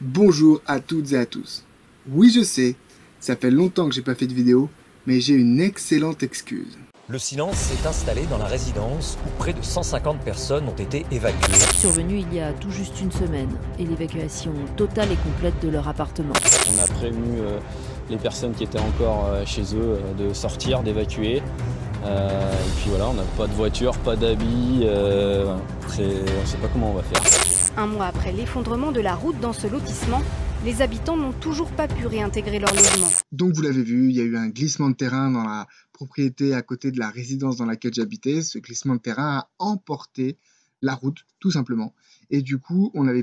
Bonjour à toutes et à tous. Oui, je sais, ça fait longtemps que j'ai pas fait de vidéo, mais j'ai une excellente excuse. Le silence s'est installé dans la résidence où près de 150 personnes ont été évacuées. Survenu il y a tout juste une semaine et l'évacuation totale et complète de leur appartement. On a prévenu les personnes qui étaient encore chez eux de sortir, d'évacuer. Et puis voilà, on n'a pas de voiture, pas d'habits, on ne sait pas comment on va faire. Un mois après l'effondrement de la route dans ce lotissement, les habitants n'ont toujours pas pu réintégrer leur logement. Donc vous l'avez vu, il y a eu un glissement de terrain dans la propriété à côté de la résidence dans laquelle j'habitais. Ce glissement de terrain a emporté la route, tout simplement. Et du coup, on a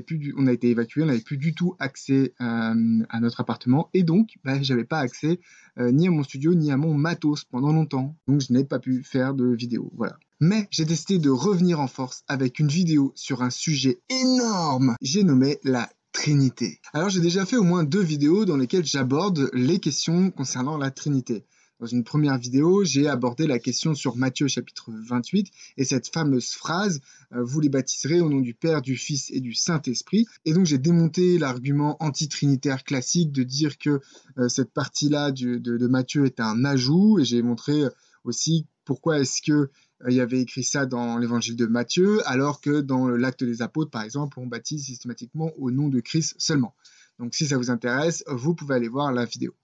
été évacué, on n'avait plus du tout accès à notre appartement. Et donc, j'avais pas accès ni à mon studio, ni à mon matos pendant longtemps. Donc, je n'ai pas pu faire de vidéo, voilà. Mais j'ai décidé de revenir en force avec une vidéo sur un sujet énorme. J'ai nommé la Trinité. Alors, j'ai déjà fait au moins 2 vidéos dans lesquelles j'aborde les questions concernant la Trinité. Dans une première vidéo, j'ai abordé la question sur Matthieu chapitre 28 et cette fameuse phrase « Vous les baptiserez au nom du Père, du Fils et du Saint-Esprit ». Et donc j'ai démonté l'argument anti-trinitaire classique de dire que cette partie-là de Matthieu est un ajout, et j'ai montré aussi pourquoi est-ce que il y avait écrit ça dans l'évangile de Matthieu, alors que dans l'Acte des Apôtres, par exemple, on baptise systématiquement au nom de Christ seulement. Donc si ça vous intéresse, vous pouvez aller voir la vidéo.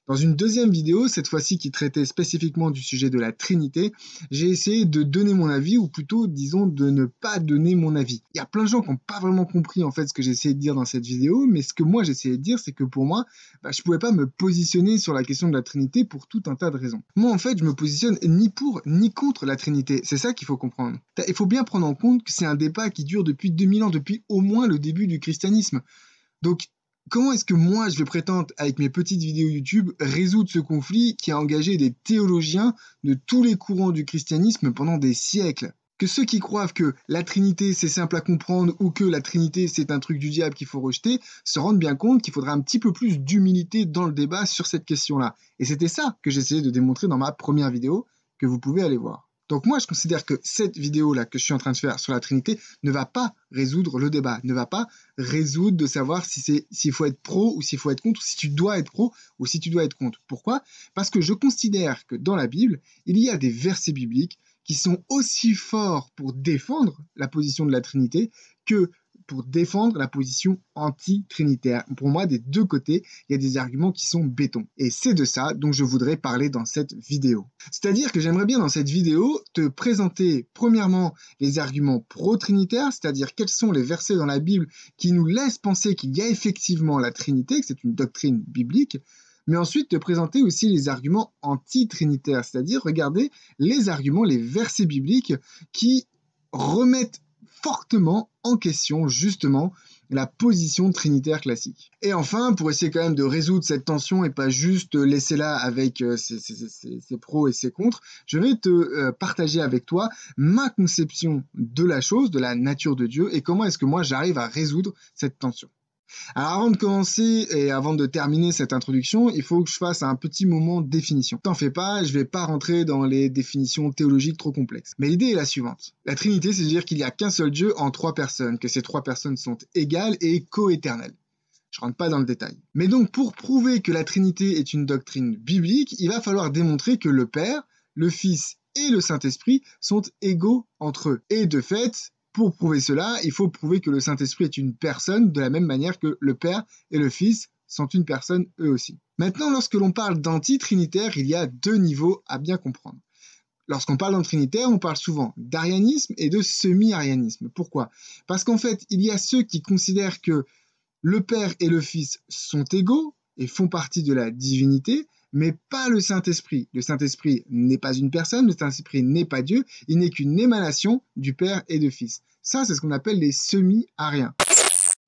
Dans une deuxième vidéo, cette fois-ci qui traitait spécifiquement du sujet de la Trinité, j'ai essayé de donner mon avis, ou plutôt, disons, de ne pas donner mon avis. Il y a plein de gens qui n'ont pas vraiment compris en fait ce que j'ai essayé de dire dans cette vidéo, mais ce que moi j'ai essayé de dire, c'est que pour moi, je pouvais pas me positionner sur la question de la Trinité pour tout un tas de raisons. Moi en fait, je me positionne ni pour ni contre la Trinité, c'est ça qu'il faut comprendre. Il faut bien prendre en compte que c'est un débat qui dure depuis 2000 ans, depuis au moins le début du christianisme. Donc, comment est-ce que moi, je vais prétendre, avec mes petites vidéos YouTube, résoudre ce conflit qui a engagé des théologiens de tous les courants du christianisme pendant des siècles? Que ceux qui croient que la Trinité c'est simple à comprendre ou que la Trinité c'est un truc du diable qu'il faut rejeter, se rendent bien compte qu'il faudra un petit peu plus d'humilité dans le débat sur cette question-là. Et c'était ça que j'essayais de démontrer dans ma première vidéo, que vous pouvez aller voir. Donc moi, je considère que cette vidéo-là que je suis en train de faire sur la Trinité ne va pas résoudre le débat, ne va pas résoudre de savoir s'il faut être pro ou s'il faut être contre, ou si tu dois être pro ou si tu dois être contre. Pourquoi? Parce que je considère que dans la Bible, il y a des versets bibliques qui sont aussi forts pour défendre la position de la Trinité que pour défendre la position anti-trinitaire. Pour moi, des deux côtés, il y a des arguments qui sont béton. Et c'est de ça dont je voudrais parler dans cette vidéo. C'est-à-dire que j'aimerais bien dans cette vidéo te présenter premièrement les arguments pro-trinitaires, c'est-à-dire quels sont les versets dans la Bible qui nous laissent penser qu'il y a effectivement la Trinité, que c'est une doctrine biblique, mais ensuite te présenter aussi les arguments anti-trinitaires, c'est-à-dire regarder les arguments, les versets bibliques qui remettent fortement en question justement la position trinitaire classique. Et enfin, pour essayer quand même de résoudre cette tension et pas juste laisser là avec ses pros et ses contre, je vais te partager avec toi ma conception de la chose, de la nature de Dieu, et comment est-ce que moi j'arrive à résoudre cette tension. Alors avant de commencer et avant de terminer cette introduction, il faut que je fasse un petit moment de définition. T'en fais pas, je vais pas rentrer dans les définitions théologiques trop complexes. Mais l'idée est la suivante. La Trinité, c'est-à-dire qu'il n'y a qu'un seul Dieu en 3 personnes, que ces 3 personnes sont égales et coéternelles. Je rentre pas dans le détail. Mais donc pour prouver que la Trinité est une doctrine biblique, il va falloir démontrer que le Père, le Fils et le Saint-Esprit sont égaux entre eux. Et de fait, pour prouver cela, il faut prouver que le Saint-Esprit est une personne de la même manière que le Père et le Fils sont une personne eux aussi. Maintenant, lorsque l'on parle d'anti-trinitaire, il y a 2 niveaux à bien comprendre. Lorsqu'on parle d'anti-trinitaire, on parle souvent d'arianisme et de semi-arianisme. Pourquoi? Parce qu'en fait, il y a ceux qui considèrent que le Père et le Fils sont égaux et font partie de la divinité, mais pas le Saint-Esprit. Le Saint-Esprit n'est pas une personne, le Saint-Esprit n'est pas Dieu, il n'est qu'une émanation du Père et du Fils. Ça, c'est ce qu'on appelle les semi-ariens.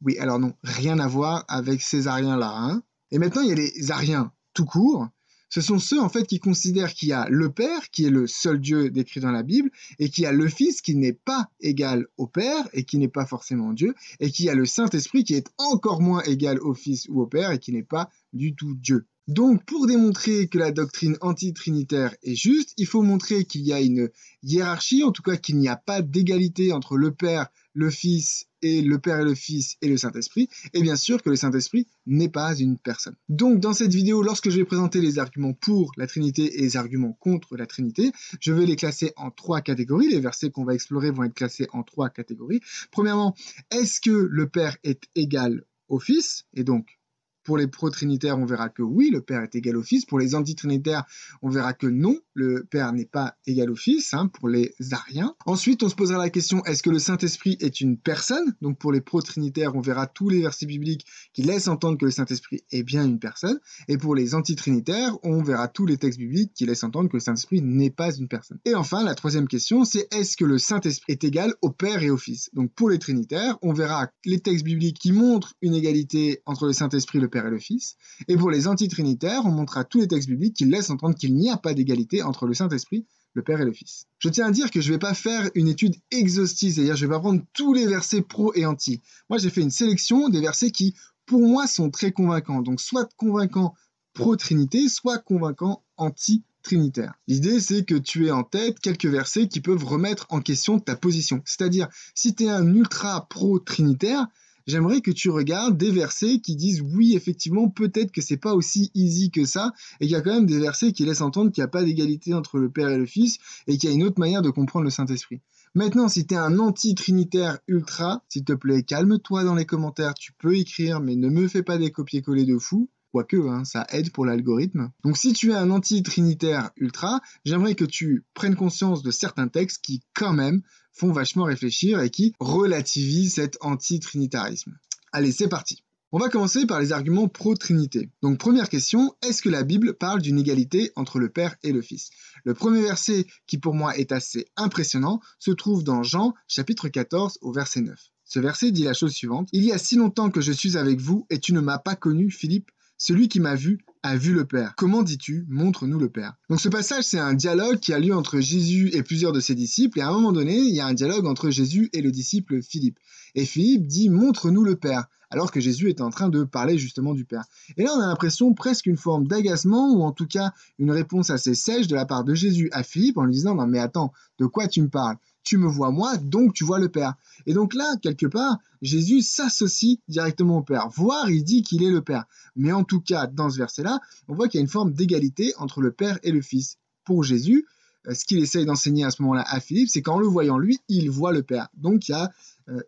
Oui, alors non, rien à voir avec ces ariens-là, hein. Et maintenant, il y a les ariens tout court. Ce sont ceux, en fait, qui considèrent qu'il y a le Père, qui est le seul Dieu décrit dans la Bible, et qu'il y a le Fils, qui n'est pas égal au Père, et qui n'est pas forcément Dieu, et qu'il y a le Saint-Esprit, qui est encore moins égal au Fils ou au Père, et qui n'est pas du tout Dieu. Donc, pour démontrer que la doctrine anti-trinitaire est juste, il faut montrer qu'il y a une hiérarchie, en tout cas qu'il n'y a pas d'égalité entre le Père, le Fils et le Père et le Fils et le Saint-Esprit, et bien sûr que le Saint-Esprit n'est pas une personne. Donc dans cette vidéo, lorsque je vais présenter les arguments pour la Trinité et les arguments contre la Trinité, je vais les classer en 3 catégories. Les versets qu'on va explorer vont être classés en 3 catégories. Premièrement, est-ce que le Père est égal au Fils? Et donc, pour les pro-trinitaires, on verra que oui, le Père est égal au Fils. Pour les anti-trinitaires, on verra que non, le Père n'est pas égal au Fils, pour les ariens. Ensuite, on se posera la question, est-ce que le Saint-Esprit est une personne? Donc pour les pro-trinitaires, on verra tous les versets bibliques qui laissent entendre que le Saint-Esprit est bien une personne. Et pour les anti-trinitaires, on verra tous les textes bibliques qui laissent entendre que le Saint-Esprit n'est pas une personne. Et enfin, la troisième question, c'est est-ce que le Saint-Esprit est égal au Père et au Fils? Donc pour les trinitaires, on verra les textes bibliques qui montrent une égalité entre le Saint-Esprit, le Père et le Fils. Et pour les antitrinitaires, on montrera tous les textes bibliques qui laissent entendre qu'il n'y a pas d'égalité entre le Saint-Esprit, le Père et le Fils. Je tiens à dire que je ne vais pas faire une étude exhaustive, c'est-à-dire je ne vais pas prendre tous les versets pro et anti. Moi, j'ai fait une sélection des versets qui, pour moi, sont très convaincants. Donc, soit convaincants pro-trinité, soit convaincants anti-trinitaire. L'idée, c'est que tu aies en tête quelques versets qui peuvent remettre en question ta position. C'est-à-dire, si tu es un ultra pro-trinitaire, j'aimerais que tu regardes des versets qui disent oui, effectivement, peut-être que c'est pas aussi easy que ça, et qu'il y a quand même des versets qui laissent entendre qu'il n'y a pas d'égalité entre le Père et le Fils, et qu'il y a une autre manière de comprendre le Saint-Esprit. Maintenant, si tu es un anti-trinitaire ultra, s'il te plaît, calme-toi dans les commentaires, tu peux écrire, mais ne me fais pas des copier-coller de fou. Quoique, ça aide pour l'algorithme. Donc si tu es un anti-trinitaire ultra, j'aimerais que tu prennes conscience de certains textes qui, quand même, font vachement réfléchir et qui relativisent cet anti-trinitarisme. Allez, c'est parti. On va commencer par les arguments pro-trinité. Donc première question, est-ce que la Bible parle d'une égalité entre le Père et le Fils? Le premier verset, qui pour moi est assez impressionnant, se trouve dans Jean, chapitre 14, au verset 9. Ce verset dit la chose suivante, « Il y a si longtemps que je suis avec vous et tu ne m'as pas connu, Philippe. Celui qui m'a vu a vu le Père. Comment dis-tu? Montre-nous le Père. » Donc ce passage, c'est un dialogue qui a lieu entre Jésus et plusieurs de ses disciples. Et à un moment donné, il y a un dialogue entre Jésus et le disciple Philippe. Et Philippe dit « Montre-nous le Père », alors que Jésus est en train de parler justement du Père. Et là, on a l'impression presque une forme d'agacement, ou en tout cas une réponse assez sèche de la part de Jésus à Philippe en lui disant « Non mais attends, de quoi tu me parles? Tu me vois moi, donc tu vois le Père. » Et donc là, quelque part, Jésus s'associe directement au Père, voire il dit qu'il est le Père. Mais en tout cas, dans ce verset-là, on voit qu'il y a une forme d'égalité entre le Père et le Fils. Pour Jésus, ce qu'il essaye d'enseigner à ce moment-là à Philippe, c'est qu'en le voyant lui, il voit le Père. Donc il y a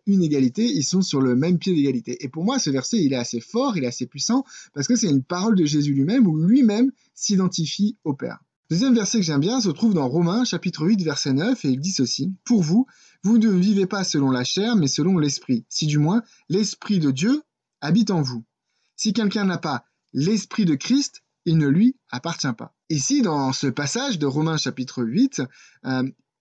une égalité, ils sont sur le même pied d'égalité. Et pour moi, ce verset, il est assez fort, il est assez puissant, parce que c'est une parole de Jésus lui-même, où lui-même s'identifie au Père. Deuxième verset que j'aime bien se trouve dans Romains, chapitre 8, verset 9, et il dit ceci. « Pour vous, vous ne vivez pas selon la chair, mais selon l'esprit. Si du moins, l'esprit de Dieu habite en vous. Si quelqu'un n'a pas l'esprit de Christ, il ne lui appartient pas. » Ici, dans ce passage de Romains, chapitre 8,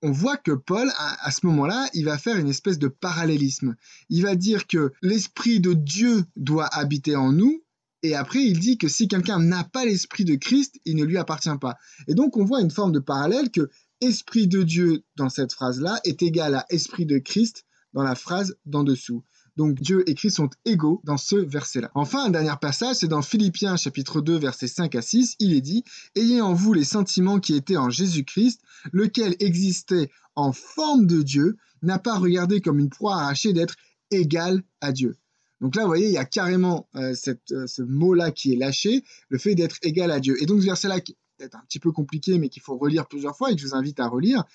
on voit que Paul, à ce moment-là, il va faire une espèce de parallélisme. Il va dire que l'esprit de Dieu doit habiter en nous, et après, il dit que si quelqu'un n'a pas l'esprit de Christ, il ne lui appartient pas. Et donc, on voit une forme de parallèle que esprit de Dieu dans cette phrase-là est égal à esprit de Christ dans la phrase d'en dessous. Donc, Dieu et Christ sont égaux dans ce verset-là. Enfin, un dernier passage, c'est dans Philippiens chapitre 2, versets 5 à 6. Il est dit « Ayez en vous les sentiments qui étaient en Jésus-Christ, lequel existait en forme de Dieu, n'a pas regardé comme une proie arrachée d'être égal à Dieu. » Donc là, vous voyez, il y a carrément ce mot-là qui est lâché, le fait d'être égal à Dieu. Et donc ce verset-là, qui est peut-être un petit peu compliqué, mais qu'il faut relire plusieurs fois et que je vous invite à relire,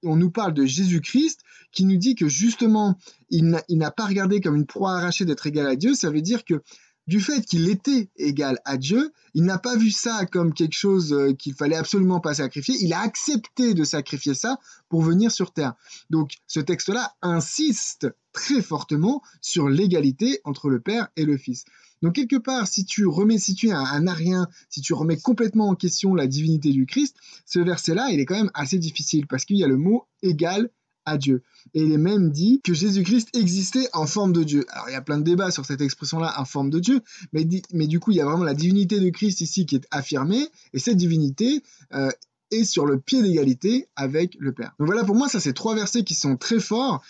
on nous parle de Jésus-Christ qui nous dit que justement, il n'a pas regardé comme une proie arrachée d'être égal à Dieu. Ça veut dire que du fait qu'il était égal à Dieu, il n'a pas vu ça comme quelque chose qu'il fallait absolument pas sacrifier. Il a accepté de sacrifier ça pour venir sur terre. Donc, ce texte-là insiste très fortement sur l'égalité entre le Père et le Fils. Donc, quelque part, si tu es un arien, si tu remets complètement en question la divinité du Christ, ce verset-là, il est quand même assez difficile parce qu'il y a le mot « égal » à Dieu. Et il est même dit que Jésus-Christ existait en forme de Dieu. Alors il y a plein de débats sur cette expression-là, en forme de Dieu, mais du coup il y a vraiment la divinité de Christ ici qui est affirmée, et cette divinité est sur le pied d'égalité avec le Père. Donc voilà, pour moi, ça c'est 3 versets qui sont très forts.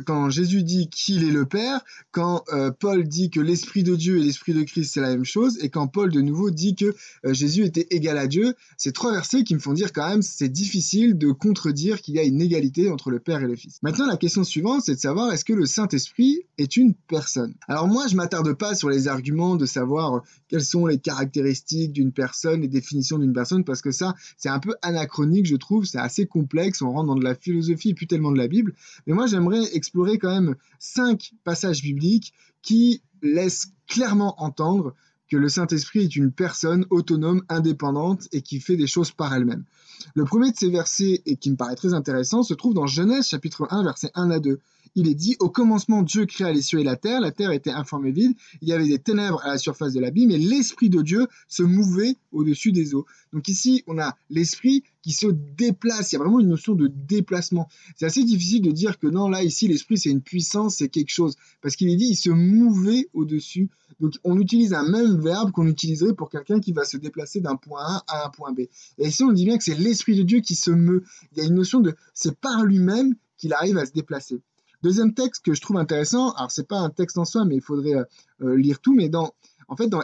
Quand Jésus dit qu'il est le Père, quand Paul dit que l'Esprit de Dieu et l'Esprit de Christ c'est la même chose, et quand Paul de nouveau dit que Jésus était égal à Dieu, c'est 3 versets qui me font dire quand même c'est difficile de contredire qu'il y a une égalité entre le Père et le Fils. Maintenant, la question suivante, c'est de savoir est-ce que le Saint-Esprit est une personne? Alors moi, je m'attarde pas sur les arguments de savoir quelles sont les caractéristiques d'une personne, les définitions d'une personne, parce que ça, c'est un peu anachronique, je trouve, c'est assez complexe, on rentre dans de la philosophie et plus tellement de la Bible. Mais moi, j'aimerais explorer quand même 5 passages bibliques qui laissent clairement entendre que le Saint-Esprit est une personne autonome, indépendante et qui fait des choses par elle-même. Le premier de ces versets, et qui me paraît très intéressant, se trouve dans Genèse chapitre 1, versets 1 à 2. Il est dit « Au commencement, Dieu créa les cieux et la terre était informe et vide, il y avait des ténèbres à la surface de l'abîme, et l'Esprit de Dieu se mouvait au-dessus des eaux. » Donc ici, on a l'Esprit qui se déplace, il y a vraiment une notion de déplacement. C'est assez difficile de dire que non, là, ici, l'Esprit, c'est une puissance, c'est quelque chose, parce qu'il est dit « il se mouvait au-dessus ». Donc on utilise un même verbe qu'on utiliserait pour quelqu'un qui va se déplacer d'un point A à un point B. Et ici, on dit bien que c'est l'Esprit de Dieu qui se meut. Il y a une notion de « c'est par lui-même qu'il arrive à se déplacer ». Deuxième texte que je trouve intéressant, alors c'est pas un texte en soi, mais il faudrait lire tout, mais dans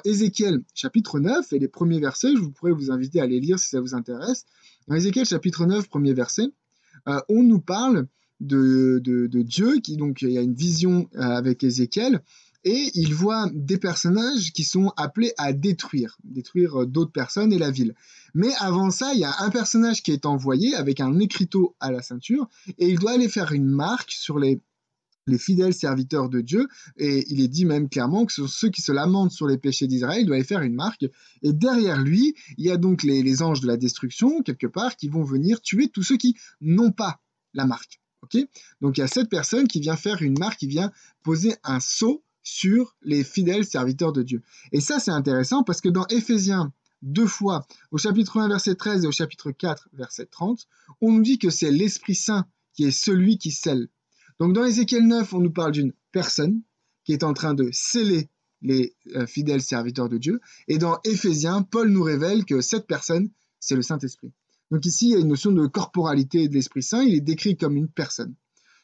Ézéchiel chapitre 9, et les premiers versets, je pourrais vous inviter à les lire si ça vous intéresse. Dans Ézéchiel chapitre 9, premier verset, on nous parle de Dieu, donc il y a une vision avec Ézéchiel, et il voit des personnages qui sont appelés à détruire d'autres personnes et la ville. Mais avant ça, il y a un personnage qui est envoyé avec un écriteau à la ceinture, et il doit aller faire une marque sur les fidèles serviteurs de Dieu, et il est dit même clairement que ce sont ceux qui se lamentent sur les péchés d'Israël, il doit aller faire une marque, et derrière lui, il y a donc les anges de la destruction, quelque part, qui vont venir tuer tous ceux qui n'ont pas la marque. Okay ? Donc il y a cette personne qui vient faire une marque, qui vient poser un sceau sur les fidèles serviteurs de Dieu. Et ça, c'est intéressant parce que dans Éphésiens, 2 fois, au chapitre 1, verset 13 et au chapitre 4, verset 30, on nous dit que c'est l'Esprit Saint qui est celui qui scelle. Donc dans Ézéchiel 9, on nous parle d'une personne qui est en train de sceller les fidèles serviteurs de Dieu. Et dans Éphésiens, Paul nous révèle que cette personne, c'est le Saint-Esprit. Donc ici, il y a une notion de corporalité de l'Esprit Saint, il est décrit comme une personne.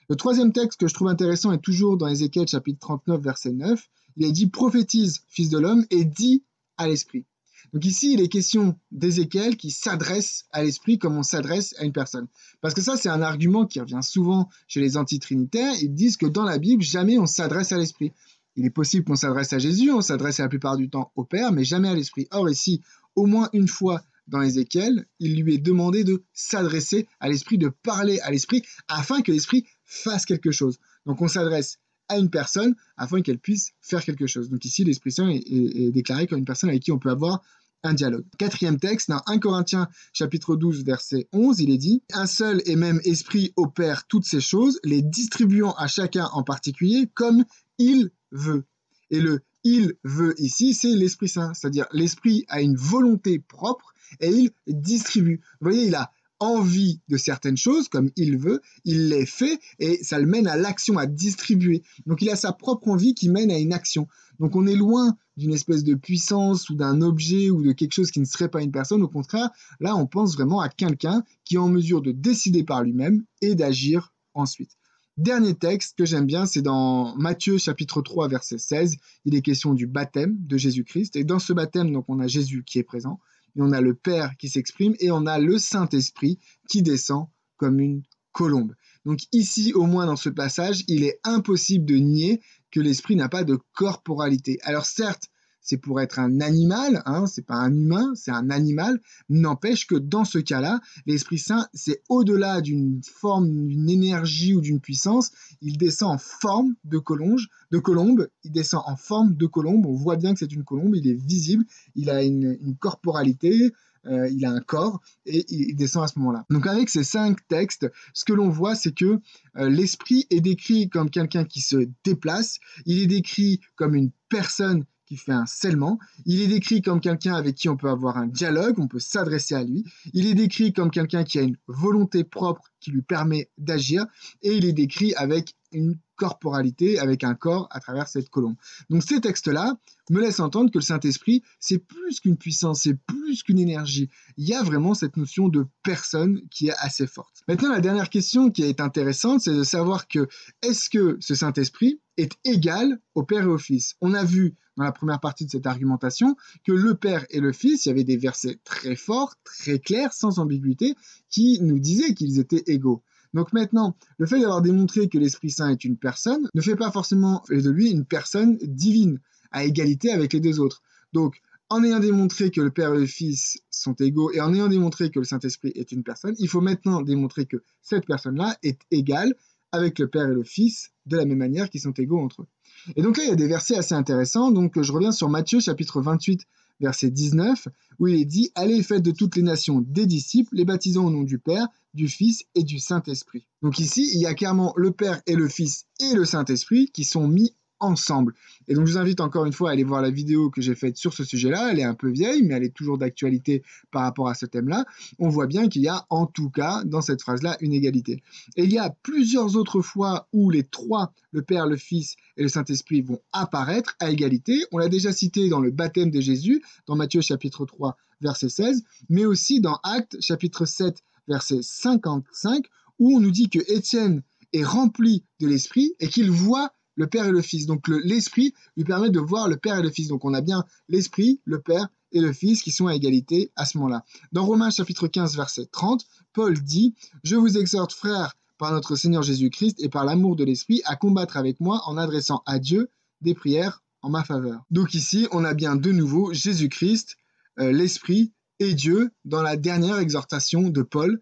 Le troisième texte que je trouve intéressant est toujours dans Ézéchiel chapitre 39, verset 9. Il est dit « Prophétise, fils de l'homme, et dis à l'Esprit ». Donc ici, il est question d'Ézéchiel qui s'adresse à l'Esprit comme on s'adresse à une personne. Parce que ça, c'est un argument qui revient souvent chez les antitrinitaires. Ils disent que dans la Bible, jamais on s'adresse à l'Esprit. Il est possible qu'on s'adresse à Jésus, on s'adresse la plupart du temps au Père, mais jamais à l'Esprit. Or ici, au moins une fois dans Ézéchiel, il lui est demandé de s'adresser à l'Esprit, de parler à l'Esprit, afin que l'Esprit fasse quelque chose. Donc on s'adresse à une personne afin qu'elle puisse faire quelque chose. Donc ici, l'Esprit Saint est déclaré comme une personne avec qui on peut avoir un dialogue. Quatrième texte, dans 1 Corinthiens chapitre 12, verset 11, il est dit « Un seul et même Esprit opère toutes ces choses, les distribuant à chacun en particulier comme il veut. » Et le « il veut » ici, c'est l'Esprit Saint, c'est-à-dire l'Esprit a une volonté propre et il distribue. Vous voyez, il a envie de certaines choses, comme il veut, il les fait, et ça le mène à l'action, à distribuer. Donc il a sa propre envie qui mène à une action. Donc on est loin d'une espèce de puissance ou d'un objet ou de quelque chose qui ne serait pas une personne. Au contraire, là on pense vraiment à quelqu'un qui est en mesure de décider par lui-même et d'agir ensuite. Dernier texte que j'aime bien, c'est dans Matthieu chapitre 3, verset 16. Il est question du baptême de Jésus-Christ. Et dans ce baptême, donc, on a Jésus qui est présent, et on a le Père qui s'exprime, et on a le Saint-Esprit qui descend comme une colombe. Donc ici, au moins dans ce passage, il est impossible de nier que l'Esprit n'a pas de corporalité. Alors certes, c'est pour être un animal, c'est pas un humain, c'est un animal, n'empêche que dans ce cas-là, l'Esprit Saint, c'est au-delà d'une forme, d'une énergie ou d'une puissance, il descend en forme de colombe, il descend en forme de colombe, on voit bien que c'est une colombe, il est visible, il a une corporalité, il a un corps, et il descend à ce moment-là. Donc avec ces 5 textes, ce que l'on voit, c'est que l'Esprit est décrit comme quelqu'un qui se déplace, il est décrit comme une personne qui fait un scellement, il est décrit comme quelqu'un avec qui on peut avoir un dialogue, on peut s'adresser à lui, il est décrit comme quelqu'un qui a une volonté propre qui lui permet d'agir, et il est décrit avec une corporalité avec un corps à travers cette colombe. Donc ces textes-là me laissent entendre que le Saint-Esprit, c'est plus qu'une puissance, c'est plus qu'une énergie. Il y a vraiment cette notion de personne qui est assez forte. Maintenant, la dernière question qui est intéressante, c'est de savoir que est-ce que ce Saint-Esprit est égal au Père et au Fils? On a vu dans la première partie de cette argumentation que le Père et le Fils, il y avait des versets très forts, très clairs, sans ambiguïté, qui nous disaient qu'ils étaient égaux. Donc maintenant, le fait d'avoir démontré que l'Esprit Saint est une personne ne fait pas forcément de lui une personne divine, à égalité avec les deux autres. Donc, en ayant démontré que le Père et le Fils sont égaux et en ayant démontré que le Saint-Esprit est une personne, il faut maintenant démontrer que cette personne-là est égale avec le Père et le Fils de la même manière qu'ils sont égaux entre eux. Et donc là, il y a des versets assez intéressants. Donc je reviens sur Matthieu chapitre 28, verset 19, où il est dit « Allez et faites de toutes les nations des disciples, les baptisant au nom du Père, du Fils et du Saint-Esprit. » Donc ici, il y a clairement le Père et le Fils et le Saint-Esprit qui sont mis ensemble. Et donc je vous invite encore une fois à aller voir la vidéo que j'ai faite sur ce sujet-là. Elle est un peu vieille, mais elle est toujours d'actualité par rapport à ce thème-là. On voit bien qu'il y a en tout cas dans cette phrase-là une égalité. Et il y a plusieurs autres fois où les trois, le Père, le Fils et le Saint-Esprit, vont apparaître à égalité. On l'a déjà cité dans le baptême de Jésus, dans Matthieu chapitre 3, verset 16, mais aussi dans Actes chapitre 7, verset 55, où on nous dit que Étienne est rempli de l'Esprit et qu'il voit le Père et le Fils. Donc l'Esprit lui permet de voir le Père et le Fils. Donc on a bien l'Esprit, le Père et le Fils qui sont à égalité à ce moment-là. Dans Romains chapitre 15, verset 30, Paul dit « Je vous exhorte, frères, par notre Seigneur Jésus-Christ et par l'amour de l'Esprit, à combattre avec moi en adressant à Dieu des prières en ma faveur. » Donc ici, on a bien de nouveau Jésus-Christ, l'Esprit et Dieu dans la dernière exhortation de Paul,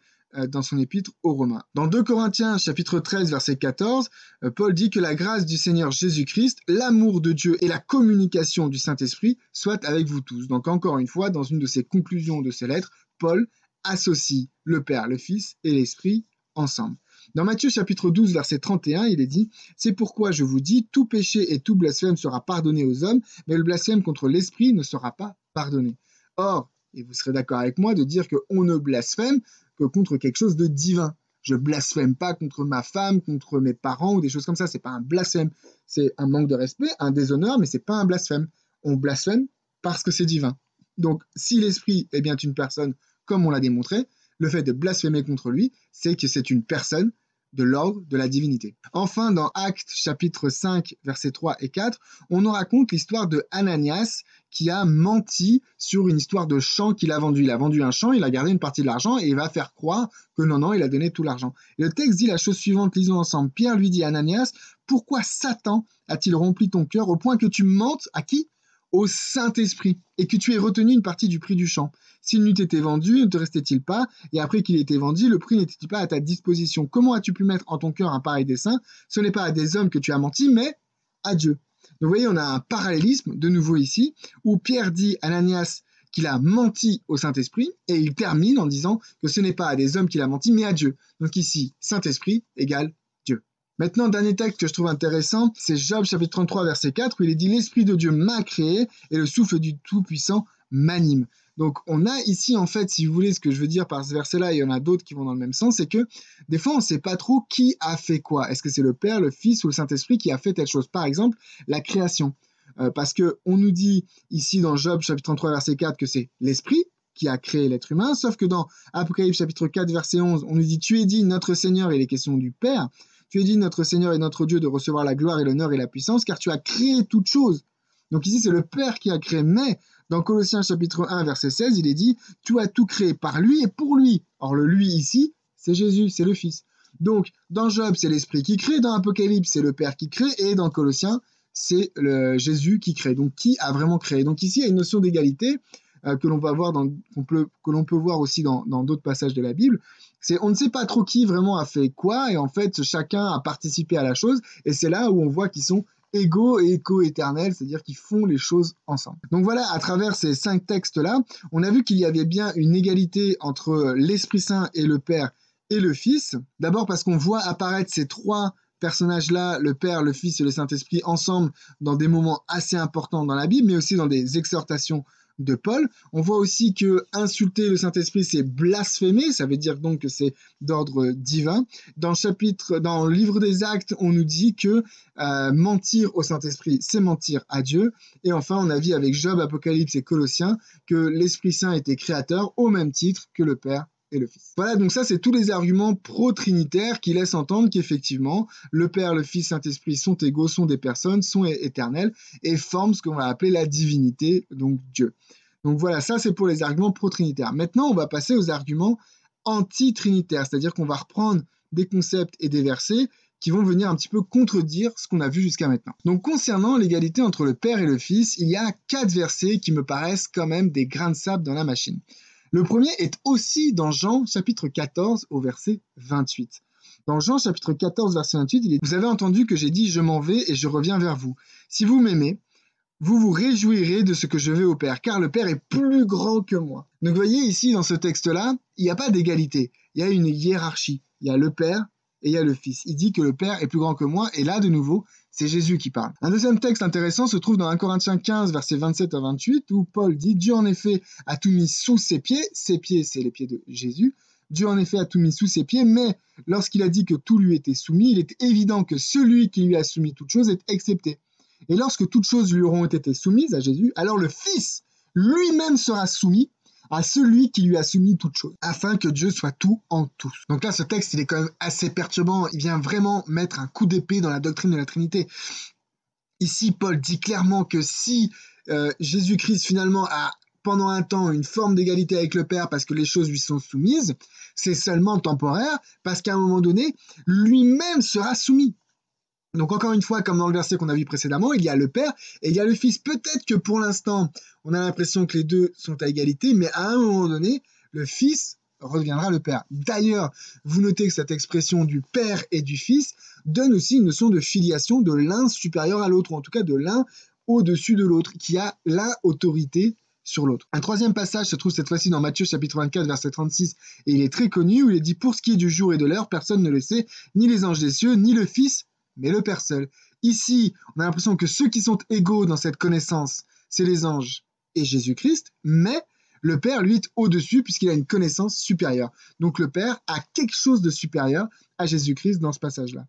dans son épître aux Romains. Dans 2 Corinthiens chapitre 13 verset 14, Paul dit que la grâce du Seigneur Jésus-Christ, l'amour de Dieu et la communication du Saint-Esprit soient avec vous tous. Donc encore une fois, dans une de ses conclusions de ses lettres, Paul associe le Père, le Fils et l'Esprit ensemble. Dans Matthieu chapitre 12 verset 31, il est dit « C'est pourquoi je vous dis, tout péché et tout blasphème sera pardonné aux hommes, mais le blasphème contre l'Esprit ne sera pas pardonné. » Or, et vous serez d'accord avec moi de dire qu'on ne blasphème que contre quelque chose de divin. Je blasphème pas contre ma femme, contre mes parents ou des choses comme ça. C'est pas un blasphème. C'est un manque de respect, un déshonneur, mais c'est pas un blasphème. On blasphème parce que c'est divin. Donc, si l'Esprit est bien une personne, comme on l'a démontré, le fait de blasphémer contre lui, c'est que c'est une personne de l'ordre de la divinité. Enfin, dans Actes chapitre 5, versets 3 et 4, on nous raconte l'histoire de Ananias qui a menti sur une histoire de champ qu'il a vendu. Il a vendu un champ, il a gardé une partie de l'argent et il va faire croire que non, il a donné tout l'argent. Et le texte dit la chose suivante, lisons ensemble. Pierre lui dit à Ananias, « Pourquoi Satan a-t-il rempli ton cœur au point que tu mentes à qui ? Au Saint-Esprit, et que tu aies retenu une partie du prix du champ. S'il n'eût été vendu, ne te restait-il pas? Et après qu'il ait été vendu, le prix n'était-il pas à ta disposition? Comment as-tu pu mettre en ton cœur un pareil dessein? Ce n'est pas à des hommes que tu as menti, mais à Dieu. » Donc vous voyez, on a un parallélisme, de nouveau ici, où Pierre dit à Ananias qu'il a menti au Saint-Esprit, et il termine en disant que ce n'est pas à des hommes qu'il a menti, mais à Dieu. Donc ici, Saint-Esprit égale Dieu. Maintenant, dernier texte que je trouve intéressant, c'est Job chapitre 33 verset 4 où il est dit « L'Esprit de Dieu m'a créé et le souffle du Tout-Puissant m'anime. » Donc on a ici en fait, si vous voulez, ce que je veux dire par ce verset-là, il y en a d'autres qui vont dans le même sens, c'est que des fois on ne sait pas trop qui a fait quoi. Est-ce que c'est le Père, le Fils ou le Saint-Esprit qui a fait telle chose? Par exemple, la création. Parce qu'on nous dit ici dans Job chapitre 33 verset 4 que c'est l'Esprit qui a créé l'être humain, sauf que dans Apocalypse chapitre 4 verset 11, on nous dit « Tu es dit notre Seigneur » et il est question du Père. Tu es dit, notre Seigneur et notre Dieu, de recevoir la gloire et l'honneur et la puissance, car tu as créé toutes choses. Donc ici, c'est le Père qui a créé, mais dans Colossiens chapitre 1, verset 16, il est dit, tu as tout créé par lui et pour lui. Or, le lui ici, c'est Jésus, c'est le Fils. Donc, dans Job, c'est l'Esprit qui crée, dans Apocalypse, c'est le Père qui crée, et dans Colossiens, c'est Jésus qui crée. Donc, qui a vraiment créé? Donc ici, il y a une notion d'égalité que l'on va voir que l'on peut voir aussi dans d'autres passages de la Bible. C'est on ne sait pas trop qui vraiment a fait quoi, et en fait chacun a participé à la chose, et c'est là où on voit qu'ils sont égaux et éco-éternels, c'est-à-dire qu'ils font les choses ensemble. Donc voilà, à travers ces 5 textes-là, on a vu qu'il y avait bien une égalité entre l'Esprit Saint et le Père et le Fils. D'abord parce qu'on voit apparaître ces 3 personnages-là, le Père, le Fils et le Saint-Esprit, ensemble dans des moments assez importants dans la Bible, mais aussi dans des exhortations de Paul. On voit aussi que insulter le Saint-Esprit, c'est blasphémer, ça veut dire donc que c'est d'ordre divin. Dans le livre des Actes, on nous dit que mentir au Saint-Esprit, c'est mentir à Dieu. Et enfin, on a vu avec Job, Apocalypse et Colossiens que l'Esprit Saint était créateur au même titre que le Père et le Fils. Voilà, donc ça, c'est tous les arguments pro-trinitaires qui laissent entendre qu'effectivement, le Père, le Fils, Saint-Esprit sont égaux, sont des personnes, sont éternels et forment ce qu'on va appeler la divinité, donc Dieu. Donc voilà, ça, c'est pour les arguments pro-trinitaires. Maintenant, on va passer aux arguments anti-trinitaires, c'est-à-dire qu'on va reprendre des concepts et des versets qui vont venir un petit peu contredire ce qu'on a vu jusqu'à maintenant. Donc concernant l'égalité entre le Père et le Fils, il y a 4 versets qui me paraissent quand même des grains de sable dans la machine. Le premier est aussi dans Jean chapitre 14 au verset 28. Dans Jean chapitre 14 verset 28, il est « Vous avez entendu que j'ai dit « Je m'en vais et je reviens vers vous. Si vous m'aimez, vous vous réjouirez de ce que je vais au Père, car le Père est plus grand que moi. » Donc vous voyez ici dans ce texte-là, il n'y a pas d'égalité, il y a une hiérarchie. Il y a le Père et il y a le Fils. Il dit que le Père est plus grand que moi, et là, de nouveau, c'est Jésus qui parle. Un deuxième texte intéressant se trouve dans 1 Corinthiens 15, versets 27 à 28, où Paul dit « Dieu en effet a tout mis sous ses pieds », c'est les pieds de Jésus, « Dieu en effet a tout mis sous ses pieds, mais lorsqu'il a dit que tout lui était soumis, il est évident que celui qui lui a soumis toute chose est excepté. Et lorsque toutes choses lui auront été soumises à Jésus, alors le Fils lui-même sera soumis à celui qui lui a soumis toute chose, afin que Dieu soit tout en tous. » Donc là, ce texte, il est quand même assez perturbant. Il vient vraiment mettre un coup d'épée dans la doctrine de la Trinité. Ici, Paul dit clairement que si Jésus-Christ, finalement, a pendant un temps une forme d'égalité avec le Père parce que les choses lui sont soumises, c'est seulement temporaire, parce qu'à un moment donné, lui-même sera soumis. Donc encore une fois, comme dans le verset qu'on a vu précédemment, il y a le Père et il y a le Fils. Peut-être que pour l'instant, on a l'impression que les deux sont à égalité, mais à un moment donné, le Fils redeviendra le Père. D'ailleurs, vous notez que cette expression du Père et du Fils donne aussi une notion de filiation de l'un supérieur à l'autre, ou en tout cas de l'un au-dessus de l'autre, qui a la autorité sur l'autre. Un troisième passage se trouve cette fois-ci dans Matthieu chapitre 24, verset 36, et il est très connu, où il est dit « Pour ce qui est du jour et de l'heure, personne ne le sait, ni les anges des cieux, ni le Fils, mais le Père seul. » Ici, on a l'impression que ceux qui sont égaux dans cette connaissance, c'est les anges et Jésus-Christ, mais le Père, lui, est au-dessus puisqu'il a une connaissance supérieure. Donc le Père a quelque chose de supérieur à Jésus-Christ dans ce passage-là.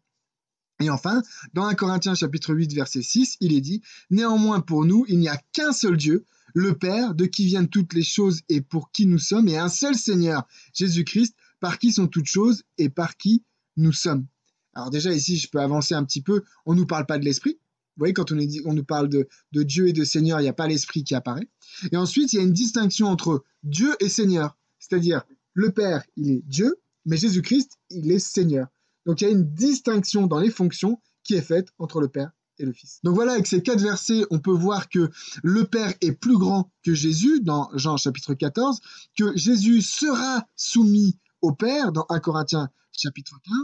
Et enfin, dans 1 Corinthiens chapitre 8, verset 6, il est dit « Néanmoins pour nous, il n'y a qu'un seul Dieu, le Père, de qui viennent toutes les choses et pour qui nous sommes, et un seul Seigneur, Jésus-Christ, par qui sont toutes choses et par qui nous sommes. » Alors déjà ici, je peux avancer un petit peu, on ne nous parle pas de l'Esprit. Vous voyez, quand on nous parle de Dieu et de Seigneur, il n'y a pas l'Esprit qui apparaît. Et ensuite, il y a une distinction entre Dieu et Seigneur. C'est-à-dire, le Père, il est Dieu, mais Jésus-Christ, il est Seigneur. Donc il y a une distinction dans les fonctions qui est faite entre le Père et le Fils. Donc voilà, avec ces 4 versets, on peut voir que le Père est plus grand que Jésus, dans Jean chapitre 14, que Jésus sera soumis au Père, dans 1 Corinthiens chapitre 15,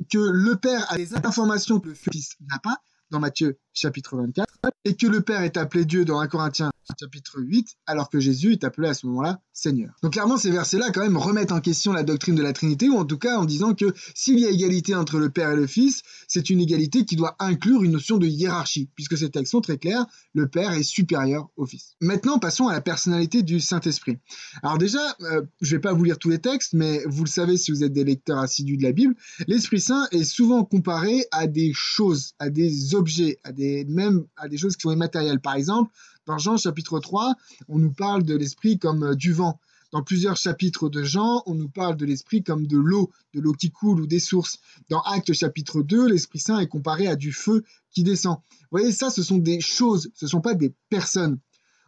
que le Père a des informations que le Fils n'a pas, dans Matthieu chapitre 24, et que le Père est appelé Dieu dans 1 Corinthiens chapitre 8, alors que Jésus est appelé à ce moment-là Seigneur. Donc clairement, ces versets-là quand même remettent en question la doctrine de la Trinité, ou en tout cas en disant que s'il y a égalité entre le Père et le Fils, c'est une égalité qui doit inclure une notion de hiérarchie, puisque ces textes sont très clairs, le Père est supérieur au Fils. Maintenant, passons à la personnalité du Saint-Esprit. Alors déjà, je ne vais pas vous lire tous les textes, mais vous le savez si vous êtes des lecteurs assidus de la Bible, l'Esprit Saint est souvent comparé à des choses, à des objets, même à des choses qui sont immatérielles. Par exemple, dans Jean chapitre 3, on nous parle de l'Esprit comme du vent. Dans plusieurs chapitres de Jean, on nous parle de l'Esprit comme de l'eau qui coule ou des sources. Dans Actes chapitre 2, l'Esprit Saint est comparé à du feu qui descend. Vous voyez, ça, ce sont des choses, ce ne sont pas des personnes.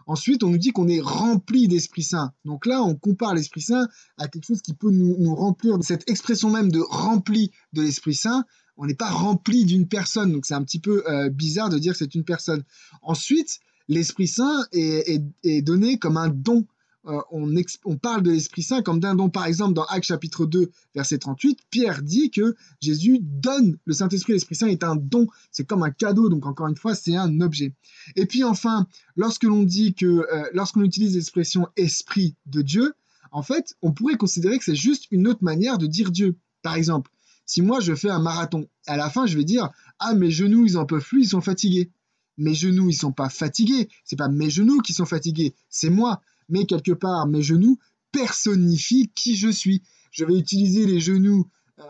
Ensuite, on nous dit qu'on est rempli d'Esprit Saint. Donc là, on compare l'Esprit Saint à quelque chose qui peut nous remplir. Cette expression même de rempli de l'Esprit Saint, on n'est pas rempli d'une personne. Donc c'est un petit peu bizarre de dire que c'est une personne. Ensuite, l'Esprit Saint est donné comme un don. On parle de l'Esprit Saint comme d'un don. Par exemple, dans Actes chapitre 2, verset 38, Pierre dit que Jésus donne le Saint-Esprit. L'Esprit Saint est un don. C'est comme un cadeau. Donc, encore une fois, c'est un objet. Et puis, enfin, lorsqu'on utilise l'expression « Esprit de Dieu », en fait, on pourrait considérer que c'est juste une autre manière de dire Dieu. Par exemple, si moi, je fais un marathon, à la fin, je vais dire « Ah, mes genoux, ils en peuvent plus, ils sont fatigués. » mes genoux, ils sont pas fatigués. C'est pas mes genoux qui sont fatigués, c'est moi. Mais quelque part, mes genoux personnifient qui je suis. Je vais utiliser les genoux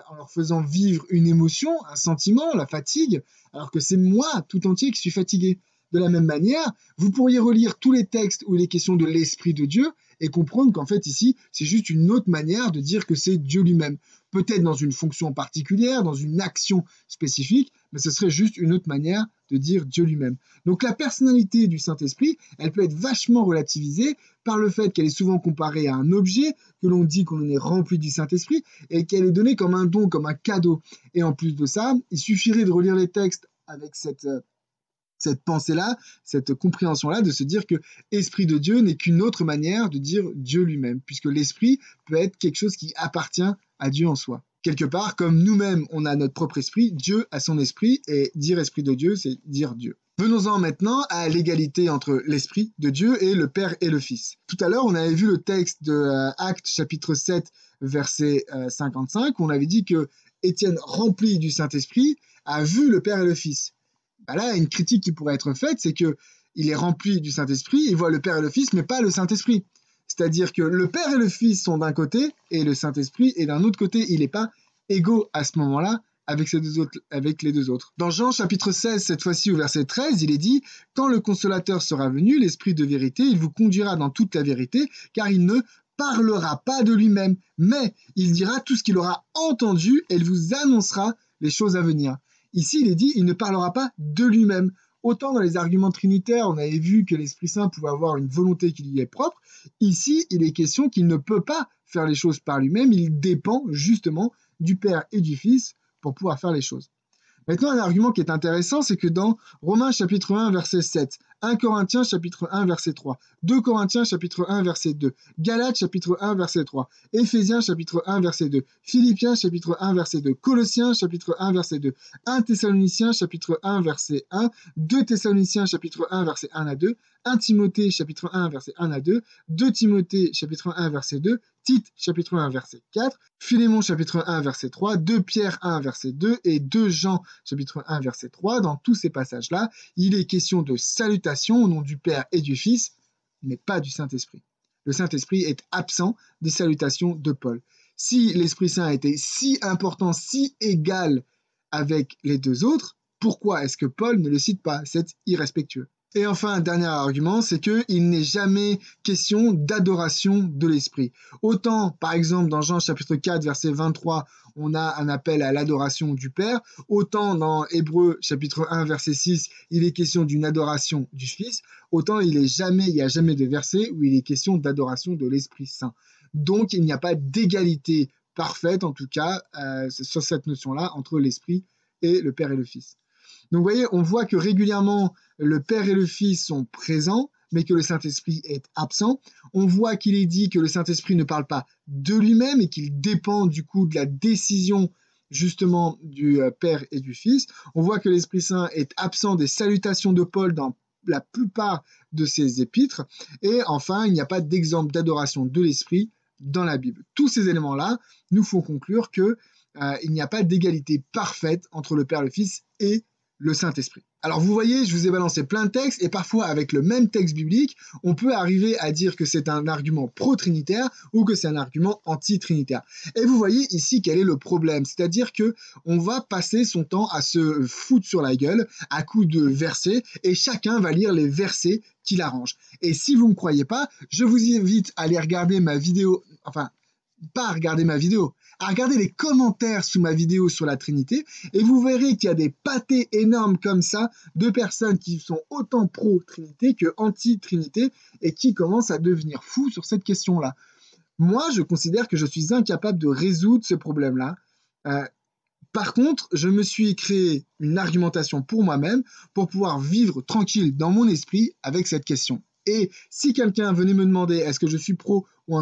en leur faisant vivre une émotion, un sentiment, la fatigue, alors que c'est moi tout entier qui suis fatigué. De la même manière, vous pourriez relire tous les textes où il est question de l'Esprit de Dieu et comprendre qu'en fait ici, c'est juste une autre manière de dire que c'est Dieu lui-même. Peut-être dans une fonction particulière, dans une action spécifique, mais ce serait juste une autre manière de dire Dieu lui-même. Donc la personnalité du Saint-Esprit, elle peut être vachement relativisée par le fait qu'elle est souvent comparée à un objet, que l'on dit qu'on est rempli du Saint-Esprit, et qu'elle est donnée comme un don, comme un cadeau. Et en plus de ça, il suffirait de relire les textes avec cette pensée-là, cette compréhension-là, de se dire que Esprit de Dieu n'est qu'une autre manière de dire Dieu lui-même, puisque l'Esprit peut être quelque chose qui appartient à Dieu en soi. Quelque part, comme nous-mêmes, on a notre propre esprit, Dieu a son esprit, et dire Esprit de Dieu, c'est dire Dieu. Venons-en maintenant à l'égalité entre l'Esprit de Dieu et le Père et le Fils. Tout à l'heure, on avait vu le texte de Actes chapitre 7, verset 55, où on avait dit que Étienne, rempli du Saint-Esprit, a vu le Père et le Fils. Ben là, une critique qui pourrait être faite, c'est qu'il est rempli du Saint-Esprit, il voit le Père et le Fils, mais pas le Saint-Esprit. C'est-à-dire que le Père et le Fils sont d'un côté, et le Saint-Esprit est d'un autre côté. Il n'est pas égaux à ce moment-là avec les deux autres. Dans Jean chapitre 16, cette fois-ci au verset 13, il est dit « Quand le Consolateur sera venu, l'Esprit de vérité, il vous conduira dans toute la vérité, car il ne parlera pas de lui-même, mais il dira tout ce qu'il aura entendu, et il vous annoncera les choses à venir. » Ici, il est dit « Il ne parlera pas de lui-même ». Autant dans les arguments trinitaires, on avait vu que l'Esprit Saint pouvait avoir une volonté qui lui est propre. Ici, il est question qu'il ne peut pas faire les choses par lui-même. Il dépend justement du Père et du Fils pour pouvoir faire les choses. Maintenant, un argument qui est intéressant, c'est que dans Romains chapitre 1, verset 7, 1 Corinthiens chapitre 1, verset 3, 2 Corinthiens chapitre 1, verset 2, Galates chapitre 1, verset 3, Éphésiens chapitre 1, verset 2, Philippiens chapitre 1, verset 2, Colossiens chapitre 1, verset 2, 1 Thessaloniciens chapitre 1, verset 1, 2 Thessaloniciens chapitre 1, verset 1 à 2, 1 Timothée chapitre 1, verset 1 à 2, 2 Timothée chapitre 1, verset 2, Tite chapitre 1, verset 4, Philémon chapitre 1, verset 3, 2 Pierre 1, verset 2 et 2 Jean chapitre 1, verset 3. Dans tous ces passages-là, il est question de salutation au nom du Père et du Fils, mais pas du Saint-Esprit. Le Saint-Esprit est absent des salutations de Paul. Si l'Esprit Saint était si important, si égal avec les deux autres, pourquoi est-ce que Paul ne le cite pas? C'est irrespectueux. Et enfin, un dernier argument, c'est qu'il n'est jamais question d'adoration de l'Esprit. Autant, par exemple, dans Jean chapitre 4, verset 23, on a un appel à l'adoration du Père, autant dans Hébreux chapitre 1, verset 6, il est question d'une adoration du Fils, autant il n'y a jamais de verset où il est question d'adoration de l'Esprit Saint. Donc, il n'y a pas d'égalité parfaite, en tout cas, sur cette notion-là, entre l'Esprit et le Père et le Fils. Donc, vous voyez, on voit que régulièrement, le Père et le Fils sont présents, mais que le Saint-Esprit est absent. On voit qu'il est dit que le Saint-Esprit ne parle pas de lui-même et qu'il dépend du coup de la décision justement du Père et du Fils. On voit que l'Esprit Saint est absent des salutations de Paul dans la plupart de ses épîtres. Et enfin, il n'y a pas d'exemple d'adoration de l'Esprit dans la Bible. Tous ces éléments-là nous font conclure qu'il n'y a pas d'égalité parfaite entre le Père, le Fils et le Saint-Esprit. Alors vous voyez, je vous ai balancé plein de textes et parfois avec le même texte biblique, on peut arriver à dire que c'est un argument pro-trinitaire ou que c'est un argument anti-trinitaire. Et vous voyez ici quel est le problème, c'est-à-dire que on va passer son temps à se foutre sur la gueule à coups de versets et chacun va lire les versets qu'il arrange. Et si vous ne me croyez pas, je vous invite à aller regarder ma vidéo, enfin pas à regarder ma vidéo, à regarder les commentaires sous ma vidéo sur la Trinité et vous verrez qu'il y a des pâtés énormes comme ça de personnes qui sont autant pro-Trinité que anti-Trinité et qui commencent à devenir fous sur cette question-là. Moi, je considère que je suis incapable de résoudre ce problème-là. Par contre, je me suis créé une argumentation pour moi-même pour pouvoir vivre tranquille dans mon esprit avec cette question. Et si quelqu'un venait me demander est-ce que je suis pro ou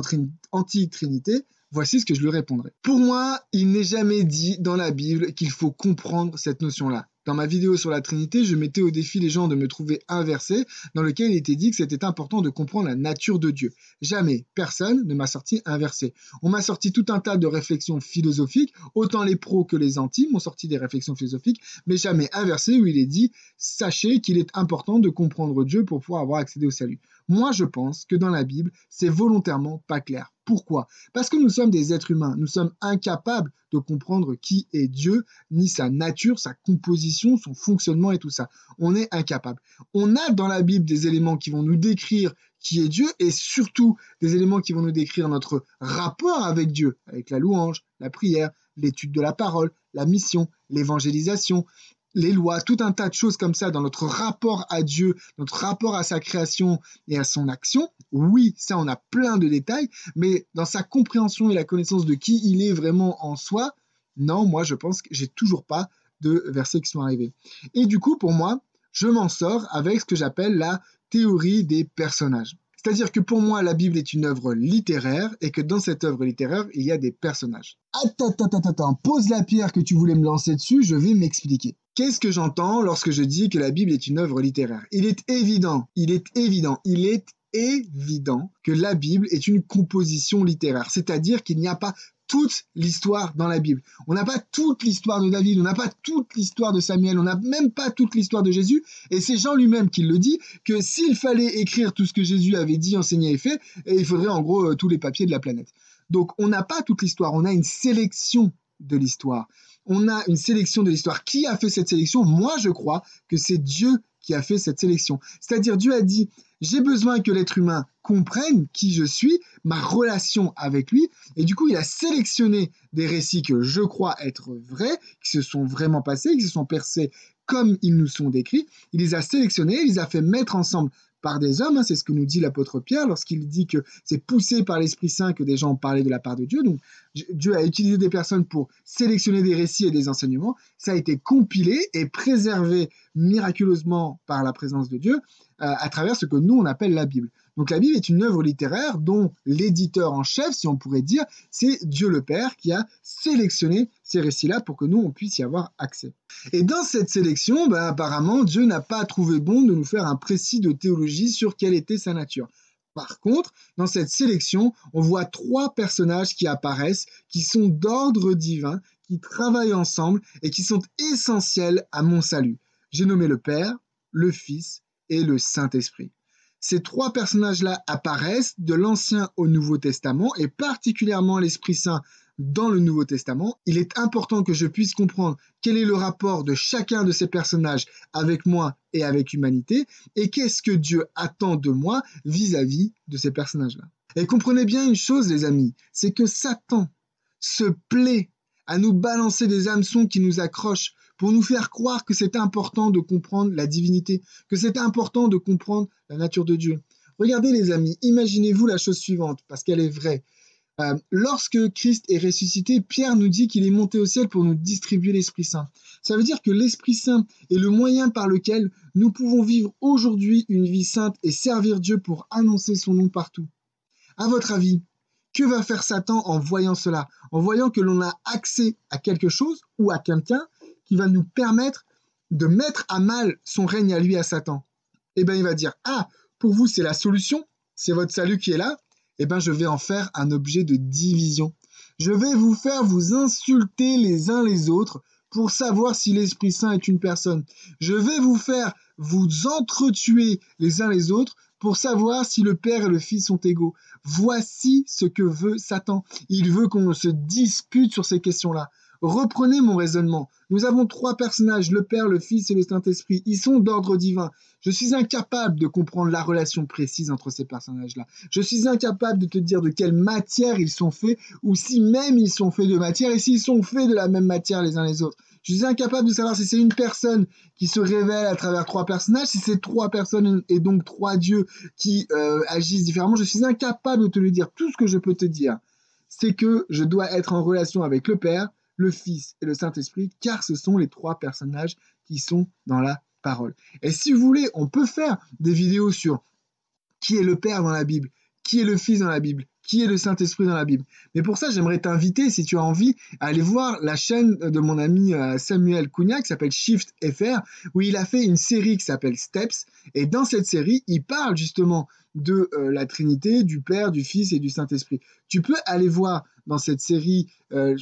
anti-Trinité, voici ce que je lui répondrai. Pour moi, il n'est jamais dit dans la Bible qu'il faut comprendre cette notion-là. dans ma vidéo sur la Trinité, je mettais au défi les gens de me trouver un verset dans lequel il était dit que c'était important de comprendre la nature de Dieu. Jamais, personne ne m'a sorti un verset. On m'a sorti tout un tas de réflexions philosophiques, autant les pros que les anti m'ont sorti des réflexions philosophiques, mais jamais un verset où il est dit « Sachez qu'il est important de comprendre Dieu pour pouvoir avoir accès au salut ». Moi, je pense que dans la Bible, c'est volontairement pas clair. Pourquoi? Parce que nous sommes des êtres humains. Nous sommes incapables de comprendre qui est Dieu, ni sa nature, sa composition, son fonctionnement et tout ça. On est incapable. On a dans la Bible des éléments qui vont nous décrire qui est Dieu et surtout des éléments qui vont nous décrire notre rapport avec Dieu, avec la louange, la prière, l'étude de la parole, la mission, l'évangélisation, les lois, tout un tas de choses comme ça dans notre rapport à Dieu, notre rapport à sa création et à son action. Oui, ça, on a plein de détails, mais dans sa compréhension et la connaissance de qui il est vraiment en soi, non, moi, je pense que j'ai toujours pas de versets qui sont arrivés. Et du coup, pour moi, je m'en sors avec ce que j'appelle la théorie des personnages. C'est-à-dire que pour moi, la Bible est une œuvre littéraire et que dans cette œuvre littéraire, il y a des personnages. Attends, pose la pierre que tu voulais me lancer dessus, je vais m'expliquer. Qu'est-ce que j'entends lorsque je dis que la Bible est une œuvre littéraire? Il est évident que la Bible est une composition littéraire, c'est-à-dire qu'il n'y a pas toute l'histoire dans la Bible. On n'a pas toute l'histoire de David, on n'a pas toute l'histoire de Samuel, on n'a même pas toute l'histoire de Jésus, et c'est Jean lui-même qui le dit, que s'il fallait écrire tout ce que Jésus avait dit, enseigné et fait, il faudrait en gros tous les papiers de la planète. Donc on n'a pas toute l'histoire, on a une sélection de l'histoire. On a une sélection de l'histoire. Qui a fait cette sélection? Moi, je crois que c'est Dieu qui a fait cette sélection. C'est-à-dire, Dieu a dit, j'ai besoin que l'être humain comprenne qui je suis, ma relation avec lui, et du coup, il a sélectionné des récits que je crois être vrais, qui se sont vraiment passés, qui se sont percés comme ils nous sont décrits. Il les a sélectionnés, il les a fait mettre ensemble par des hommes, c'est ce que nous dit l'apôtre Pierre lorsqu'il dit que c'est poussé par l'Esprit Saint que des gens parlaient de la part de Dieu. Donc Dieu a utilisé des personnes pour sélectionner des récits et des enseignements. Ça a été compilé et préservé miraculeusement par la présence de Dieu à travers ce que nous on appelle la Bible. Donc la Bible est une œuvre littéraire dont l'éditeur en chef, si on pourrait dire, c'est Dieu le Père qui a sélectionné ces récits-là pour que nous on puisse y avoir accès. Et dans cette sélection, apparemment, Dieu n'a pas trouvé bon de nous faire un précis de théologie sur quelle était sa nature. Par contre, dans cette sélection, on voit 3 personnages qui apparaissent, qui sont d'ordre divin, qui travaillent ensemble et qui sont essentiels à mon salut. J'ai nommé le Père, le Fils et le Saint-Esprit. Ces 3 personnages-là apparaissent de l'Ancien au Nouveau Testament et particulièrement l'Esprit Saint dans le Nouveau Testament. Il est important que je puisse comprendre quel est le rapport de chacun de ces personnages avec moi et avec l'humanité et qu'est-ce que Dieu attend de moi vis-à-vis de ces personnages-là. Et comprenez bien une chose, les amis, c'est que Satan se plaît à nous balancer des hameçons qui nous accrochent pour nous faire croire que c'est important de comprendre la divinité, que c'est important de comprendre la nature de Dieu. Regardez les amis, imaginez-vous la chose suivante, parce qu'elle est vraie. Lorsque Christ est ressuscité, Pierre nous dit qu'il est monté au ciel pour nous distribuer l'Esprit Saint. Ça veut dire que l'Esprit Saint est le moyen par lequel nous pouvons vivre aujourd'hui une vie sainte et servir Dieu pour annoncer son nom partout. À votre avis, que va faire Satan en voyant cela? En voyant que l'on a accès à quelque chose ou à quelqu'un qui va nous permettre de mettre à mal son règne à lui, à Satan. Eh bien, il va dire, ah, pour vous, c'est la solution, c'est votre salut qui est là, eh bien, je vais en faire un objet de division. Je vais vous faire vous insulter les uns les autres pour savoir si l'Esprit Saint est une personne. Je vais vous faire vous entretuer les uns les autres pour savoir si le Père et le Fils sont égaux. Voici ce que veut Satan. Il veut qu'on se dispute sur ces questions-là. Reprenez mon raisonnement. Nous avons 3 personnages, le Père, le Fils et le Saint-Esprit. Ils sont d'ordre divin. Je suis incapable de comprendre la relation précise entre ces personnages-là. Je suis incapable de te dire de quelle matière ils sont faits, ou si même ils sont faits de matière, et s'ils sont faits de la même matière les uns les autres. Je suis incapable de savoir si c'est une personne qui se révèle à travers 3 personnages, si c'est 3 personnes et donc 3 dieux qui agissent différemment. Je suis incapable de te le dire. Tout ce que je peux te dire, c'est que je dois être en relation avec le Père, le Fils et le Saint-Esprit, car ce sont les 3 personnages qui sont dans la parole. Et si vous voulez, on peut faire des vidéos sur qui est le Père dans la Bible, qui est le Fils dans la Bible, qui est le Saint-Esprit dans la Bible. Mais pour ça, j'aimerais t'inviter, si tu as envie, à aller voir la chaîne de mon ami Samuel Cunha, qui s'appelle Shift FR, où il a fait une série qui s'appelle Steps. Et dans cette série, il parle justement de la Trinité, du Père, du Fils et du Saint-Esprit. Tu peux aller voir dans cette série,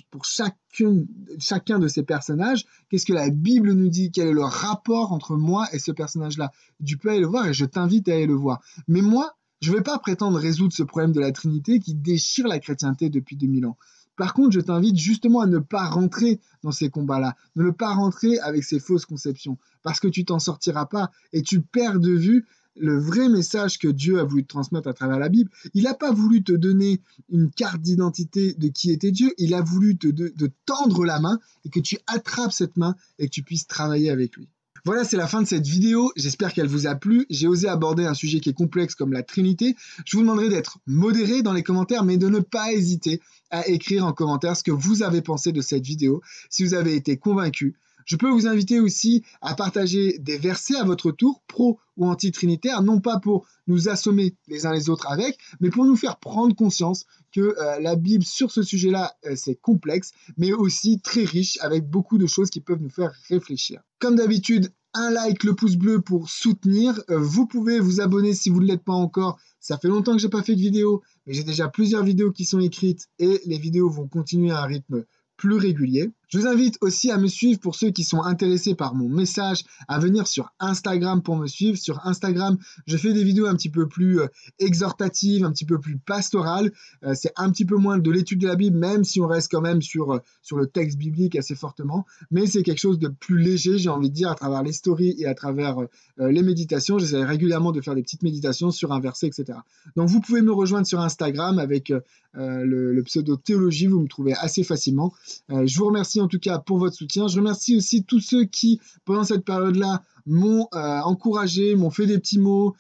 pour chacun de ces personnages, qu'est-ce que la Bible nous dit, quel est le rapport entre moi et ce personnage-là. Tu peux aller le voir et je t'invite à aller le voir. Mais moi, je ne vais pas prétendre résoudre ce problème de la Trinité qui déchire la chrétienté depuis 2000 ans. Par contre, je t'invite justement à ne pas rentrer dans ces combats-là, ne pas rentrer avec ces fausses conceptions, parce que tu t'en sortiras pas et tu perds de vue le vrai message que Dieu a voulu te transmettre à travers la Bible. Il n'a pas voulu te donner une carte d'identité de qui était Dieu, il a voulu te tendre la main et que tu attrapes cette main et que tu puisses travailler avec lui. Voilà, c'est la fin de cette vidéo. J'espère qu'elle vous a plu. J'ai osé aborder un sujet qui est complexe comme la Trinité. Je vous demanderai d'être modéré dans les commentaires, mais de ne pas hésiter à écrire en commentaire ce que vous avez pensé de cette vidéo, si vous avez été convaincu. Je peux vous inviter aussi à partager des versets à votre tour, pro ou anti-trinitaire, non pas pour nous assommer les uns les autres avec, mais pour nous faire prendre conscience que la Bible sur ce sujet-là, c'est complexe, mais aussi très riche, avec beaucoup de choses qui peuvent nous faire réfléchir. Comme d'habitude, un like, le pouce bleu pour soutenir. Vous pouvez vous abonner si vous ne l'êtes pas encore. Ça fait longtemps que j'ai pas fait de vidéo, mais j'ai déjà plusieurs vidéos qui sont écrites et les vidéos vont continuer à un rythme plus régulier. Je vous invite aussi à me suivre pour ceux qui sont intéressés par mon message, à venir sur Instagram pour me suivre. Sur Instagram, je fais des vidéos un petit peu plus exhortatives, un petit peu plus pastorales. C'est un petit peu moins de l'étude de la Bible, même si on reste quand même sur le texte biblique assez fortement. Mais c'est quelque chose de plus léger, j'ai envie de dire, à travers les stories et à travers les méditations. J'essaie régulièrement de faire des petites méditations sur un verset, etc. Donc vous pouvez me rejoindre sur Instagram avec le pseudo Théologie, vous me trouvez assez facilement. Je vous remercie en tout cas pour votre soutien. Je remercie aussi tous ceux qui, pendant cette période-là, m'ont encouragé, m'ont fait des petits mots,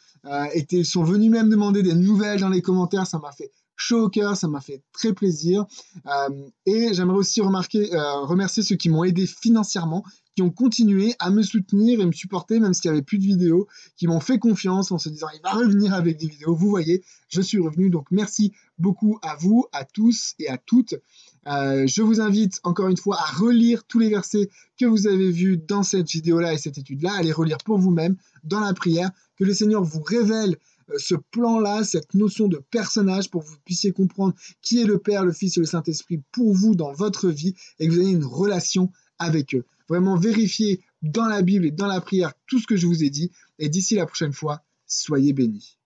sont venus même demander des nouvelles dans les commentaires. Ça m'a fait chaud au cœur, ça m'a fait très plaisir. Et j'aimerais aussi remercier ceux qui m'ont aidé financièrement, qui ont continué à me soutenir et me supporter même s'il n'y avait plus de vidéos, qui m'ont fait confiance en se disant il va revenir avec des vidéos. Vous voyez, je suis revenu, donc merci beaucoup à vous, à tous et à toutes. Je vous invite encore une fois à relire tous les versets que vous avez vus dans cette vidéo-là et cette étude-là, à les relire pour vous-même dans la prière, que le Seigneur vous révèle ce plan-là, cette notion de personnage pour que vous puissiez comprendre qui est le Père, le Fils et le Saint-Esprit pour vous dans votre vie et que vous ayez une relation avec eux. Vraiment vérifiez dans la Bible et dans la prière tout ce que je vous ai dit et d'ici la prochaine fois, soyez bénis.